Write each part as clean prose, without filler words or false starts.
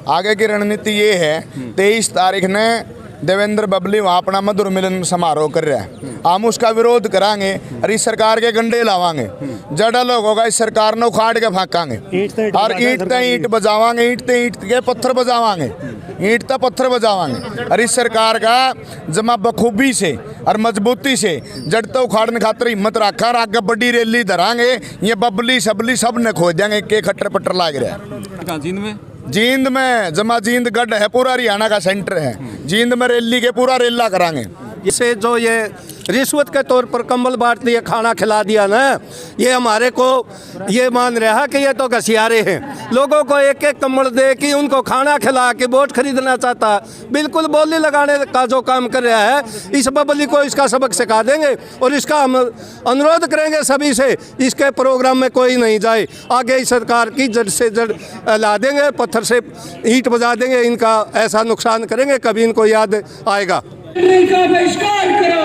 आगे की रणनीति ये है 23 तारीख ने देवेंद्र बबली वहाँ अपना मधुर मिलन समारोह कर रहा है, हम उसका विरोध करांगे और इस सरकार के गंडे लावांगे। जड़ा लोग होगा इस सरकार ने उखाड़ के फाकांगे और ईंट ते ईंट बजावांगे, ईंट ते ईंट के पत्थर बजावांगे, ईंट ते पत्थर बजावांगे। और इस सरकार का जमा बखूबी से और मजबूती से जड़ तो उखाड़ने खातर हिम्मत रखा और आगे बड़ी रैली धरांगे। ये बबली सबली सब ने खो देंगे, के खट्टर पट्टर लाग रहा है। जींद में जमा जींद गढ़ है, पूरा हरियाणा का सेंटर है। जींद में रैली के पूरा रेला करांगे। इसे जो ये रिश्वत के तौर पर कंबल बांट दिया, खाना खिला दिया ना, ये हमारे को ये मान रहा है कि ये तो घसियारे हैं। लोगों को एक एक कंबल दे कि उनको खाना खिला के वोट खरीदना चाहता, बिल्कुल बोली लगाने का जो काम कर रहा है। इस बबली को इसका सबक सिखा देंगे और इसका हम अनुरोध करेंगे सभी से, इसके प्रोग्राम में कोई नहीं जाए। आगे इस सरकार की जड़ से जड़ ला देंगे, पत्थर से ईंट बजा देंगे, इनका ऐसा नुकसान करेंगे कभी इनको याद आएगा। बहिष्कार करो।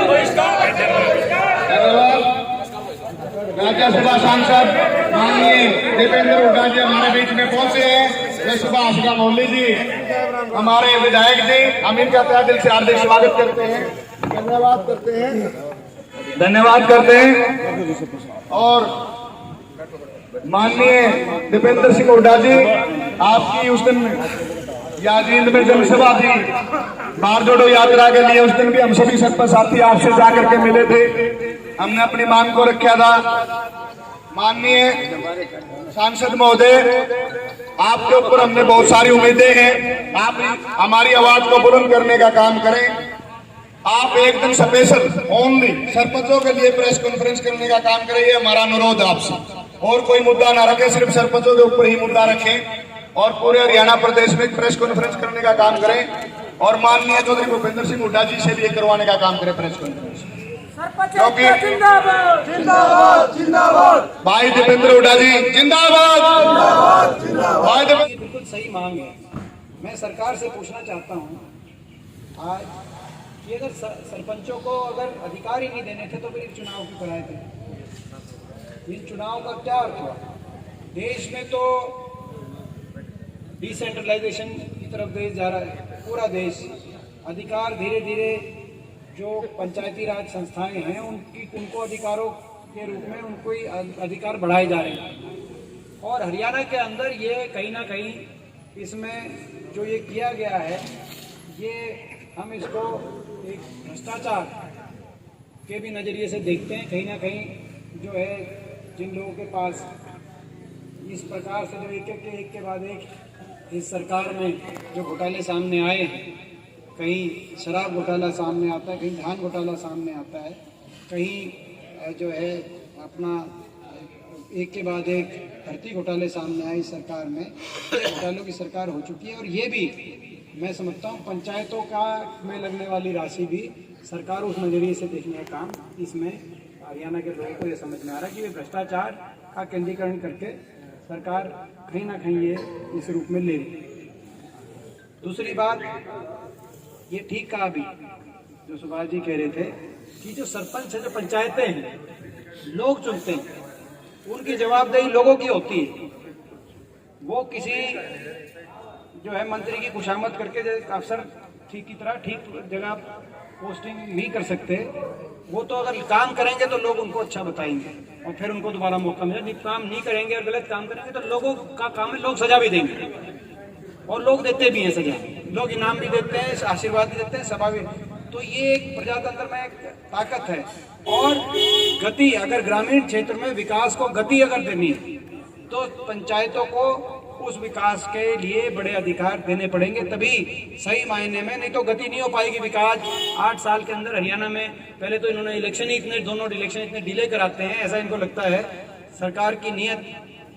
राज्यसभा सांसद माननीय दीपेंद्र हुड्डा जी हमारे बीच में पहुंचे हैं। सुभाष का मौली जी हमारे विधायक जी, हम इनका तहे दिल से हार्दिक स्वागत करते हैं, धन्यवाद करते हैं, धन्यवाद करते हैं। और माननीय दीपेंद्र सिंह हुड्डा जी, आपकी उस दिन या जींद में जनसभा थी बार जोड़ो यात्रा के लिए, उस दिन भी हम सभी सरपंच साथी आपसे जाकर के मिले थे, हमने अपनी मांग को रखा था। माननीय सांसद महोदय, आपके ऊपर हमने बहुत सारी उम्मीदें हैं, आप हमारी आवाज को बुलंद करने का काम करें। आप एक दिन स्पेशल ओनली सरपंचों के लिए प्रेस कॉन्फ्रेंस करने का काम करें, ये हमारा अनुरोध है आपसे। और कोई मुद्दा ना रखें, सिर्फ सरपंचों के ऊपर ही मुद्दा रखें और पूरे हरियाणा प्रदेश में प्रेस कॉन्फ्रेंस करने का काम करें। और माननीय चौधरी भूपेंद्र सिंह हुड्डा जी से भी ये करवाने का काम करें प्रेस कॉन्फ्रेंस, क्योंकि जिंदाबाद जिंदाबाद जिंदाबाद भाई दीपेंद्र हुड्डा जी जिंदाबाद जिंदाबाद। बिल्कुल सही मांग है। मैं सरकार से पूछना चाहता हूँ आज कि अगर सरपंचों को अगर अधिकार ही नहीं देने थे तो फिर चुनाव क्यों कराए थे? इन चुनाव का क्या अर्थ हुआ? देश में तो डिसेंट्रलाइजेशन की तरफ देश जा रहा है, पूरा देश। अधिकार धीरे धीरे जो पंचायती राज संस्थाएं हैं उनको अधिकारों के रूप में उनको ही अधिकार बढ़ाए जा रहे हैं। और हरियाणा के अंदर ये कहीं ना कहीं इसमें जो ये किया गया है, ये हम इसको एक भ्रष्टाचार के भी नज़रिए से देखते हैं। कहीं ना कहीं जो है जिन लोगों के पास इस प्रकार से जो एक के बाद एक इस सरकार में जो घोटाले सामने आए हैं, कहीं शराब घोटाला सामने आता है, कहीं धान घोटाला सामने आता है, कहीं जो है अपना एक के बाद एक भर्ती घोटाले सामने आए इस सरकार में। घोटालों की सरकार हो चुकी है। और ये भी मैं समझता हूँ पंचायतों का में लगने वाली राशि भी सरकार उस नज़रिए से देखने का काम इसमें हरियाणा के लोगों को ये समझ में आ रहा है कि वे भ्रष्टाचार का केंद्रीकरण करके सरकार कहीं ना कहीं ये इस रूप में ले रही। दूसरी बात, ये ठीक कहा अभी जो सुभाष जी कह रहे थे कि जो सरपंच है, जो पंचायतें हैं, लोग चुनते हैं, उनकी जवाबदेही लोगों की होती है। वो किसी जो है मंत्री की खुशामद करके अफसर ठीक की तरह ठीक जगह पोस्टिंग नहीं कर सकते। वो तो अगर काम करेंगे तो लोग उनको अच्छा बताएंगे और फिर उनको दोबारा मौका मिले। नहीं काम नहीं करेंगे और गलत काम करेंगे तो लोगों का काम है, लोग सजा भी देंगे और लोग देते भी हैं सजा, लोग इनाम भी देते हैं, आशीर्वाद भी देते हैं, सभा भी। तो ये एक प्रजातंत्र में एक ताकत है। और गति, अगर ग्रामीण क्षेत्र में विकास को गति अगर देनी है तो पंचायतों को उस विकास के लिए बड़े अधिकार देने पड़ेंगे, तभी सही मायने में, नहीं तो गति नहीं हो पाएगी विकास। 8 साल के अंदर हरियाणा में पहले तो इन्होंने इलेक्शन ही दोनों इलेक्शन इतने डिले कराते हैं, ऐसा इनको लगता है। सरकार की नीयत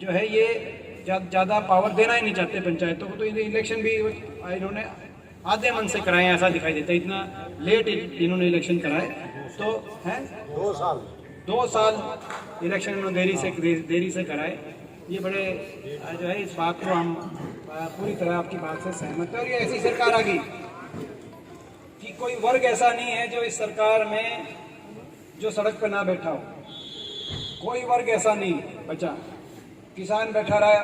जो है ये ज़्यादा पावर देना ही नहीं चाहते पंचायतों को, तो इलेक्शन भी इन्होंने आधे मन से कराए, ऐसा दिखाई देता है। इतना लेट इन्होंने इलेक्शन कराए तो है 2 साल इलेक्शन इन्होंने देरी से कराए। ये बड़े जो है इस बात को हम पूरी तरह आपकी बात से सहमत है। और ये ऐसी सरकार आ गई कि कोई वर्ग ऐसा नहीं है जो इस सरकार में जो सड़क पर ना बैठा हो, कोई वर्ग ऐसा नहीं बचा। किसान बैठा रहा,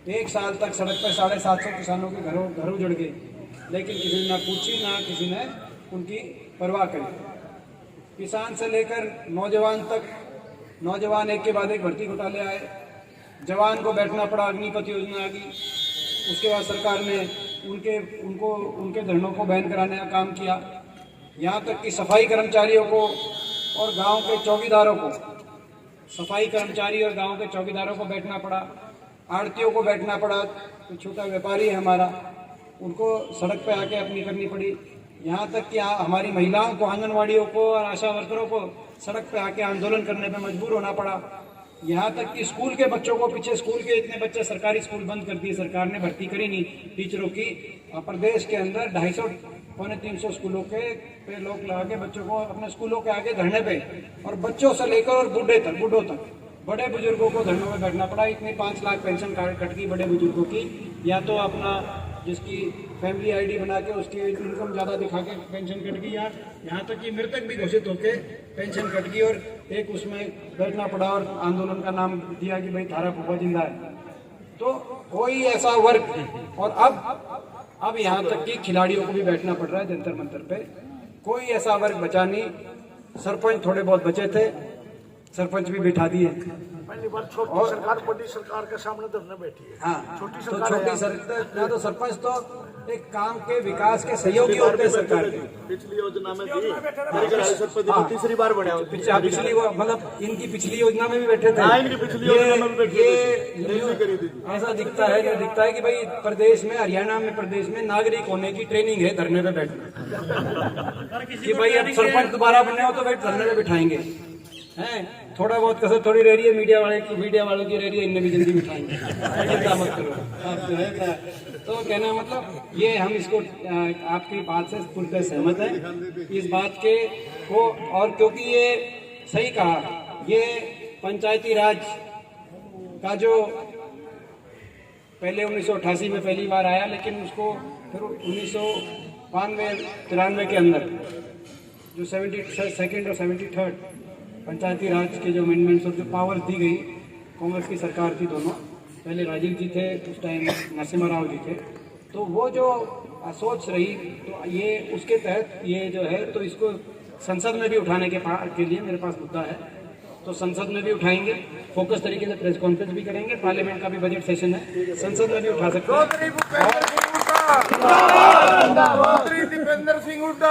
1 साल तक सड़क पर 750 किसानों के घर उजड़ गए, लेकिन किसी ने ना पूछी, ना किसी ने उनकी परवाह करी। किसान से लेकर नौजवान तक, नौजवान एक के बाद एक भर्ती घोटाले आए, जवान को बैठना पड़ा, अग्निपथ योजना आ गई। उसके बाद सरकार ने उनके धरनों को बैन कराने का काम किया। यहाँ तक कि सफाई कर्मचारियों को और गांव के चौकीदारों को, सफाई कर्मचारी और गांव के चौकीदारों को बैठना पड़ा, आड़तियों को बैठना पड़ा, तो छोटा व्यापारी है हमारा, उनको सड़क पे आके अपनी करनी पड़ी। यहाँ तक कि हमारी महिलाओं को, आंगनवाड़ियों को और आशा वर्करों को सड़क पे आके आंदोलन करने पे मजबूर होना पड़ा। यहाँ तक कि स्कूल के बच्चों को, पीछे स्कूल के इतने बच्चे, सरकारी स्कूल बंद कर दिए सरकार ने, भर्ती करी नहीं टीचरों की। प्रदेश के अंदर 250-300 स्कूलों के पे लोग लगा के बच्चों को अपने स्कूलों के आगे धरने पे, और बच्चों से लेकर और बूढ़ों तक बड़े बुजुर्गों को धरनों में बैठना पड़ा। इतनी 5 लाख पेंशन कार्ड कट गई बड़े बुजुर्गों की, या तो अपना जिसकी फैमिली आईडी बना के उसकी इनकम ज़्यादा दिखा के पेंशन कट गई, यहाँ तक कि मृतक भी घोषित होके पेंशन कट गई, और एक उसमें बैठना पड़ा और आंदोलन का नाम दिया कि भाई थारा फूफा जिंदा है। तो कोई ऐसा वर्ग, और अब यहाँ तक कि खिलाड़ियों को भी बैठना पड़ रहा है जंतर मंतर पे। कोई ऐसा वर्ग बचा नहीं। सरपंच थोड़े बहुत बचे थे, सरपंच भी बिठा दिए। छोटी सरकार बड़ी सरकार के सामने धरने बैठी है। हाँ, छोटी सरकार तो सरपंच तो एक काम के विकास के सहयोगी होते हैं सरकार के। पिछली योजना में भी सरपंच तीसरी बार बने, पिछली मतलब इनकी पिछली योजना में भी बैठे थे। इनकी पिछली योजना में भी बैठे। ऐसा दिखता है कि भाई प्रदेश में, हरियाणा में प्रदेश में नागरिक होने की ट्रेनिंग है धरने पे बैठना कि भाई अब सरपंच दोबारा बने हो तो भाई धरने पे बिठाएंगे हैं। थोड़ा बहुत कसर थोड़ी रह रही है मीडिया वालों की रह रही है, इनने भी जल्दी बिठाएंगे, चिंता मत करो आप जो है। तो कहना मतलब ये, हम इसको आपकी बात से पूरी सहमत हैं इस बात के को, और क्योंकि ये सही कहा, ये पंचायती राज का जो पहले 1988 में पहली बार आया, लेकिन उसको फिर 1992-93 के अंदर जो 72nd और 73rd पंचायती राज के जो अमेंडमेंट्स और जो पावर्स दी गई, कांग्रेस की सरकार थी दोनों, पहले राजीव जी थे, उस टाइम नरसिम्हा राव जी थे, तो वो जो सोच रही, तो ये उसके तहत ये जो है, तो इसको संसद में भी उठाने के लिए मेरे पास मुद्दा है, तो संसद में भी उठाएंगे, फोकस तरीके से प्रेस कॉन्फ्रेंस भी करेंगे, पार्लियामेंट का भी बजट सेशन है, संसद में भी उठा सकते हैं। दीपेंद्र सिंह हुड्डा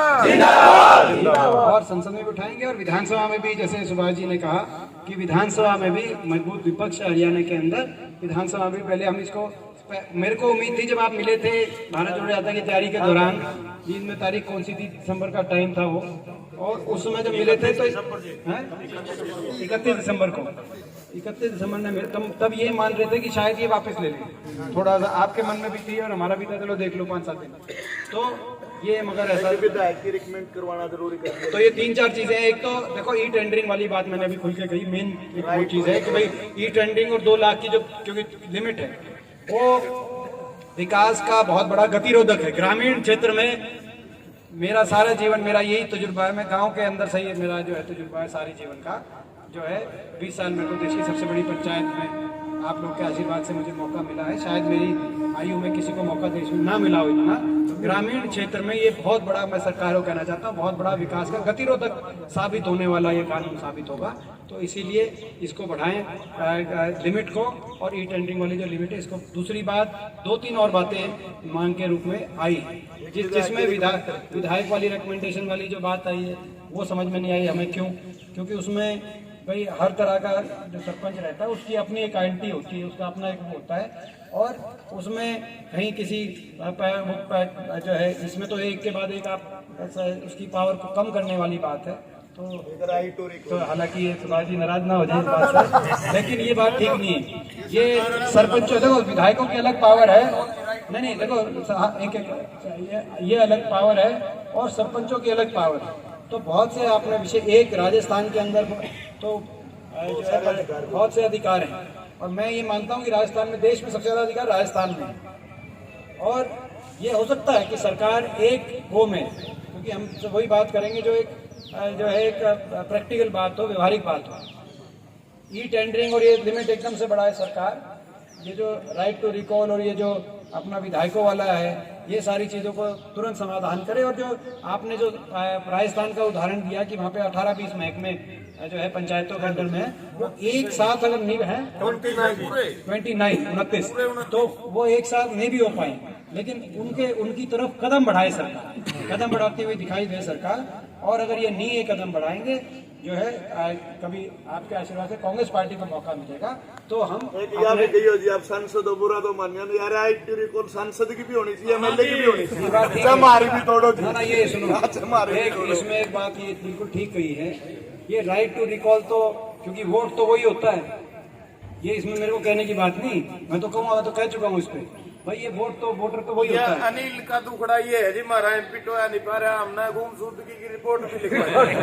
और संसद में भी उठाएंगे, और विधानसभा में भी, जैसे सुभाष जी ने कहा कि विधानसभा में भी मजबूत विपक्ष हरियाणा के अंदर, विधानसभा में पहले हम इसको, मेरे को उम्मीद थी जब आप मिले थे भारत जोड़ो यात्रा की तैयारी के दौरान, जिसमें तारीख कौन सी थी, दिसंबर का टाइम था वो, और उस समय जब मिले थे तो 31 दिसंबर को, 31 दिसंबर में तब ये मान रहे थे कि शायद ये वापस ले लें। थोड़ा सा आपके मन में भी थी और हमारा भी था, चलो देख लो 5-7 दिन, तो ये मगर ऐसा विधायक की रिकमेंड करवाना जरूरी कर। तो ये 3-4 चीजें हैं। एक तो देखो ई टेंडरिंग वाली बात मैंने अभी खुल के कही, मेन वो चीज है कि भाई ई टेंडरिंग और 2 लाख की जो क्योंकि लिमिट है, वो विकास का बहुत बड़ा गतिरोधक है। ग्रामीण क्षेत्र में मेरा सारा जीवन, मेरा यही तजुर्बा है, मैं गांव के अंदर से ही मेरा जो है तजुर्बा है सारे जीवन का, जो है 20 साल मेरे को देश की सबसे बड़ी पंचायत में आप लोग के आशीर्वाद से मुझे मौका मिला है। शायद मेरी आयु में किसी को मौका देश में ना मिला हो इतना। ग्रामीण क्षेत्र में ये बहुत बड़ा, मैं सरकार को कहना चाहता हूँ, बहुत बड़ा विकास का गतिरोधक साबित होने वाला ये कानून साबित होगा। तो इसीलिए इसको बढ़ाएं लिमिट को, और ई टेंडरिंग वाली जो लिमिट है इसको। दूसरी बात, 2-3 और बातें मांग के रूप में आई, जिसमें विधायक वाली रिकमेंडेशन वाली जो बात आई है वो समझ में नहीं आई हमें। क्योंकि उसमें भाई हर तरह का जो सरपंच रहता है उसकी अपनी एक आइडेंटिटी होती है, उसका अपना एक वो होता है, और उसमें कहीं किसी जो है, इसमें तो एक के बाद एक आप उसकी पावर को कम करने वाली बात है। तो हालांकि ये सुभाष जी नाराज ना हो जाए इस बात से, लेकिन ये बात ठीक नहीं है। ये सरपंचों, देखो विधायकों की अलग पावर है, नहीं देखो ये अलग पावर है और सरपंचों की अलग पावर है। तो बहुत से आपने विषय, एक राजस्थान के अंदर तो बहुत से अधिकार हैं, और मैं ये मानता हूँ कि राजस्थान में, देश में सबसे ज्यादा अधिकार राजस्थान में है। और ये हो सकता है कि सरकार एक वो में, क्योंकि हम तो वही बात करेंगे जो एक प्रैक्टिकल बात हो, व्यवहारिक बात हो। ई टेंडरिंग और ये लिमिट एकदम से बढ़ाए सरकार, ये जो राइट टू रिकॉल और ये जो अपना विधायकों वाला है, ये सारी चीज़ों को तुरंत समाधान करे। और जो आपने जो राजस्थान का उदाहरण दिया कि वहाँ पे 18-20 महकमे जो है पंचायतों के अंडर में, वो एक साथ अगर नहीं है 29 तो वो एक साथ नहीं भी हो पाए, लेकिन उनकी तरफ कदम बढ़ाए सरकार, कदम बढ़ाती हुई दिखाई दे सरकार। और अगर ये नहीं ये कदम बढ़ाएंगे जो है कभी आपके आशीर्वाद से कांग्रेस पार्टी को मौका मिलेगा तो हम आप सांसद हो, बुरा तो मानिए यार, राइट टू रिकॉल सांसद की भी होनी चाहिए, एमएलए की भी होनी चाहिए, हमारी भी तोड़ो ना। ये सुनो, इसमें एक बात ये बिल्कुल ठीक कही है, ये राइट टू रिकॉल तो क्योंकि वोट तो वही होता है, ये इसमें मेरे को कहने की बात नहीं, मैं तो कहूँगा, तो कह चुका हूँ इस पे भाई, ये वोटर तो वही होता है। अनिल का दुखड़ा ये है जी, हमारा एमपी टोया नहीं पा रहा, हमने गुमशुदगी की रिपोर्ट भी लिखवाई।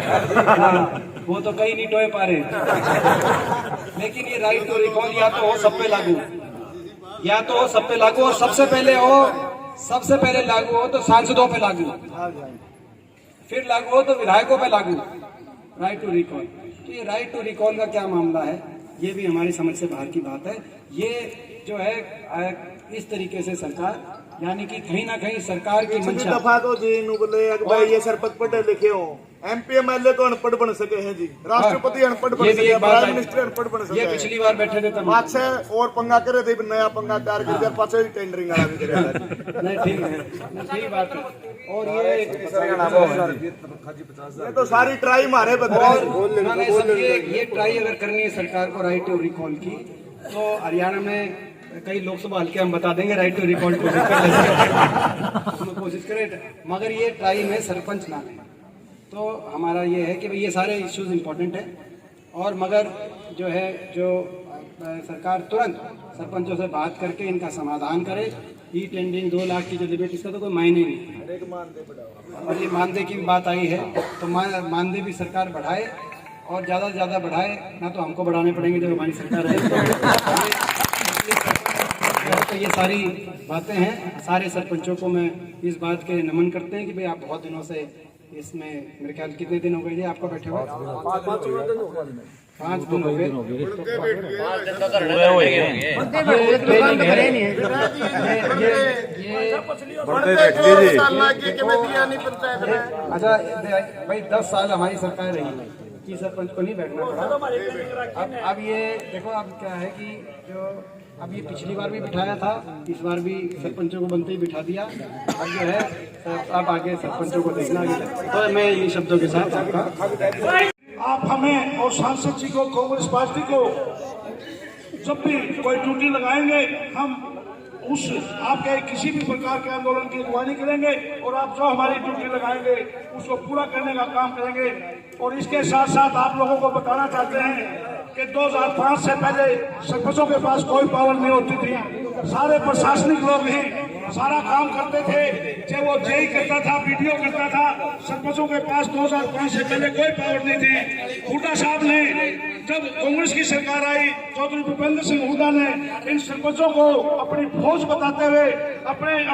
वो तो कहीं नहीं टोए पा रहे लेकिन ये राइट टू रिकॉल या तो हो सब पे लागू, या तो हो सब पे लागू, और सबसे पहले लागू हो तो सांसदों पे लागू, फिर लागू हो तो विधायकों पे लागू, राइट टू रिकॉल। तो ये राइट टू रिकॉल का क्या मामला है, ये भी हमारी समझ से बाहर की बात है। ये जो है इस तरीके से सरकार, यानी कि कहीं ना कहीं सरकार की मंशा दफा तो जी बोले भाई ये सरपंच पढ़े लिखे हो, एमपी एमएलए तो अनपढ़ बन सके हैं जी, राष्ट्रपति अनपढ़ बन सके, प्राइम मिनिस्टर अनपढ़ बन सके। ये पिछली बार बैठे थे तब बात से और पंगा करे थे, नया पंगा तैयार कर दिया, पाछे ही टेंडरिंग वाला भी करेगा। नहीं ठीक है, सही बात है। और ये तो सारी ट्राई मारे ये ट्राई अगर करनी है सरकार को राइट टू रिकॉल की, तो हरियाणा में कई लोकसभा हल्के हम बता देंगे राइट टू रिकॉल कोशिश करें, मगर ये ट्राई में सरपंच ना लें। तो हमारा ये है कि भाई ये सारे इश्यूज इम्पोर्टेंट है, और मगर जो है जो सरकार तुरंत सरपंचों से बात करके इनका समाधान करे। ई टेंडरिंग 2 लाख की जो डिबेट, इसका तो कोई मायने नहीं। और ये मानदेय की भी बात आई है, तो मानदेय भी सरकार बढ़ाए, और ज़्यादा से ज़्यादा बढ़ाए, ना तो हमको बढ़ाने पड़ेंगे जो हमारी सरकार है। तो ये सारी बातें हैं, सारे सरपंचों को मैं इस बात के नमन करते हैं कि भाई आप बहुत दिनों से इसमें, मेरे ख्याल कितने दिन हो गए जी आपको बैठे हुए? 5 दिन हो गए। अच्छा भाई 10 साल हमारी सरकार रही है कि सरपंच को नहीं बैठना पड़ा। अब ये देखो, अब क्या है कि जो अब ये पिछली बार भी बिठाया था, इस बार भी सरपंचों को बनते ही बिठा दिया। अब जो है अब आगे सरपंचों को देखना है। तो मैं इन शब्दों के साथ आप हमें और सांसद जी को, कांग्रेस पार्टी को, जब भी कोई ड्यूटी लगाएंगे, हम उस आपके किसी भी प्रकार के आंदोलन की अगुवानी करेंगे, और आप जो हमारी ड्यूटी लगाएंगे उसको पूरा करने का काम करेंगे। और इसके साथ साथ आप लोगों को बताना चाहते हैं कि 2005 से पहले सरपंचों के पास कोई पावर नहीं होती थी, सारे प्रशासनिक लोग ही सारा काम करते थे, चाहे वो जेई करता था, बीडीओ करता था, सरपंचों के पास 2005 से पहले कोई पावर नहीं थी। हुड्डा साहब ने, जब कांग्रेस की सरकार आई, चौधरी भूपेंद्र सिंह हुड्डा ने इन सरपंचों को अपनी फौज बताते हुए,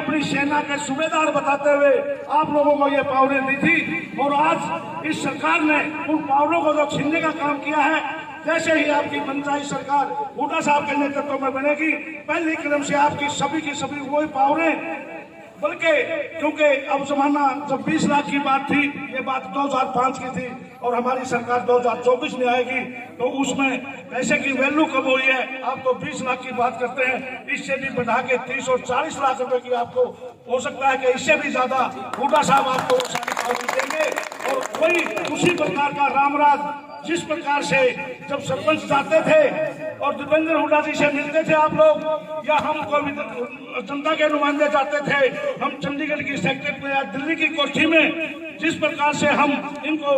अपनी सेना के सूबेदार बताते हुए आप लोगों को ये पावरें दी थी। और आज इस सरकार ने उन पावरों को जो छीनने का काम किया है, जैसे ही आपकी पंचायत सरकार हुड्डा साहब के नेतृत्व में बनेगी, पहले कदम से आपकी सभी की सभी वही पावरें, बल्कि क्योंकि अब जमाना जब 20 लाख की बात थी, ये बात 2005 की थी, और हमारी सरकार 2024 में आएगी, तो उसमें पैसे की वैल्यू कम हुई है। आप तो 20 लाख की बात करते हैं, इससे भी बढ़ा के 30 और 40 लाख रुपए की आपको हो सकता है कि इससे भी ज्यादा हुड्डा साहब आपको देंगे। और वही उसी प्रकार का रामराज, जिस प्रकार से जब सरपंच जाते थे और दीपेंद्र हुड्डा जी से मिलते थे आप लोग, या हम जनता के नुमाइंदे जाते थे, हम चंडीगढ़ की सेक्रेटरी में या दिल्ली की कोठी में, जिस प्रकार से हम इनको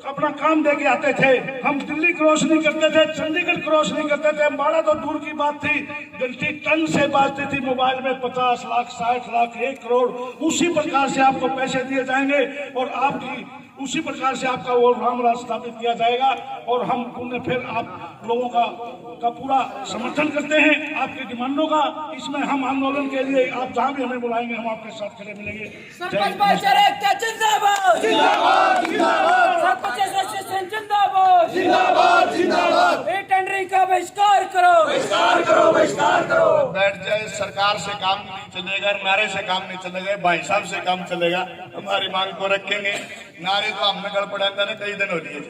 अपना काम दे के आते थे, हम दिल्ली क्रॉस नहीं करते थे, चंडीगढ़ क्रॉस नहीं करते थे, हमारा तो दूर की बात थी, घंटी टन से बाजती थी मोबाइल में 50 लाख, 60 लाख, 1 करोड़। उसी प्रकार से आपको पैसे दिए जाएंगे और आपकी उसी प्रकार से आपका वो रामराज स्थापित किया जाएगा, और हम उन्हें फिर आप लोगों का पूरा समर्थन करते हैं आपकी डिमांडों का। इसमें हम आंदोलन के लिए आप जहां भी हमें बुलाएंगे हम आपके साथ खड़े मिलेंगे। सरपंच भाईचारा एकता जिंदाबाद जिंदाबाद जिंदाबाद, सरपंच एसोसिएशन जिंदाबाद जिंदाबाद जिंदाबाद, ये टेंडरिंग का बहिष्कार करो बहिष्कार करो बहिष्कार करो। बैठ जाए, सरकार से काम नहीं चलेगा, नारे से काम नहीं चलेगा, भाई साहब से काम चलेगा। हमारी मांग को रखेंगे, नारे तो हमने गड़ पड़ा था ना, कई दिन हो लिए।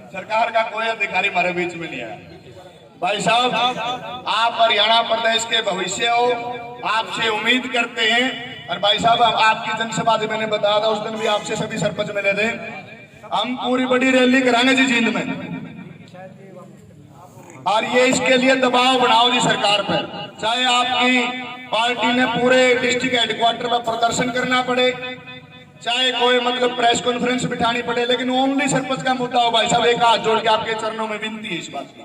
सरकार का कोई अधिकारी हमारे बीच में नहीं आया। भाई साहब, आप हरियाणा प्रदेश के भविष्य हो, आपसे उम्मीद करते हैं। और भाई साहब, आपकी जनसभा जो मैंने बताया था उस दिन भी आपसे सभी सरपंच मिले थे। हम पूरी बड़ी रैली कराएंगे जी जींद में, और ये इसके लिए दबाव बनाओ जी सरकार पर। चाहे आपकी पार्टी ने पूरे डिस्ट्रिक्ट हेडक्वार्टर पर प्रदर्शन करना पड़े, चाहे कोई मतलब प्रेस कॉन्फ्रेंस बिठानी पड़े, लेकिन ओनली सरपंच का मुद्दा हो। भाई साहब, एक हाथ जोड़ के आपके चरणों में विनती है इस बात की।